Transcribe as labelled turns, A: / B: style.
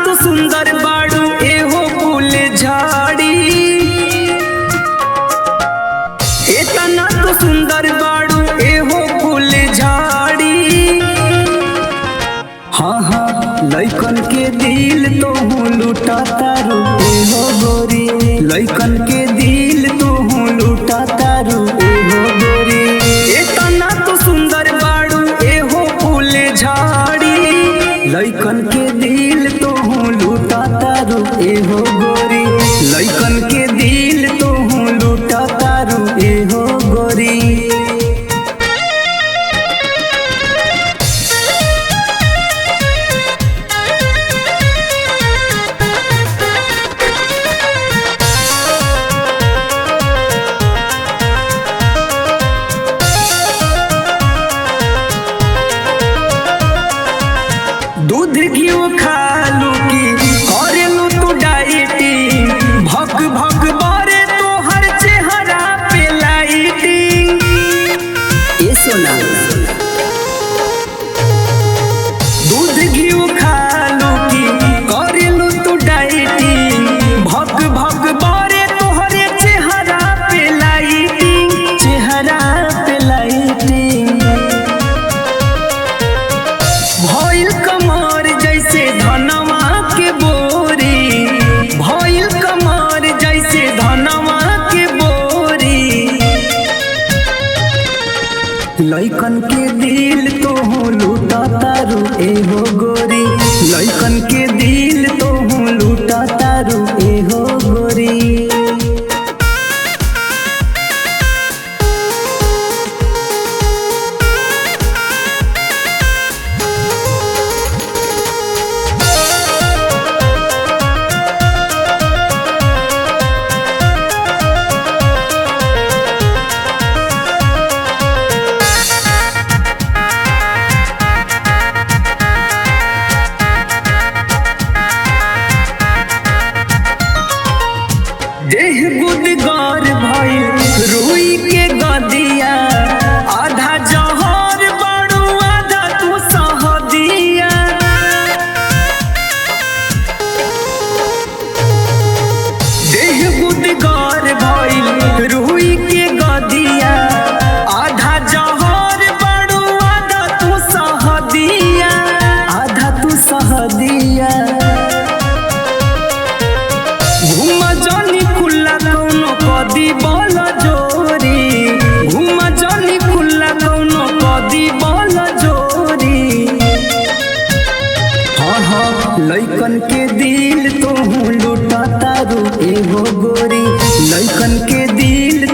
A: तो सुंदर बाड़ू एहो फूल झाड़ी, इतना तो सुंदर बाड़ू एहो फूल झाड़ी। हाँ हाँ लइकन के दिल तो लूटा तारू एहो गोरी, लइकन के दिल तो लूटा तारू एहो गोरी। इतना तो सुंदर बाड़ू एहो फूल झाड़ी, लइकन के दिल तो लूटा तारू एहो गोरी, लइकन के दिल तो लूटा तारू एहो गोरी। दूध घिउ खालू की करेलू तू डाइटिंग, भग भग बारे तो हर चेहरा पे लाइटिंग। ये सुना दूध घिउ खालू की करेलू तू डाइटिंग, भग भग बारे तो हर चेहरा पे लाइटिंग, चेहरा पे लाइटिंग। भइल कमर जैसे धनवा के बोरी, भइल कमर जैसे धनवा के बोरी। लइकन के दिल तो लूटा तारू एहो गोरी, लइकन के दिल तो लूटा तारू एहो गोरी। देह गुदगार भइल रुई के गदिया, आधा जहर बाड़ू आधा तू सहदिया। देह गुदगार भइल रुई के गदिया, आधा जहर बाड़ू आधा तू सहदिया, आधा तू सहदिया। घूम जानी खुला कौनो कदी बल जोरी, घूम जानी खुला कौनो कदी बल जोरी। हाँ हाँ लइकन के दिल तो लूटा तारू एहो गोरी, लइकन के दिल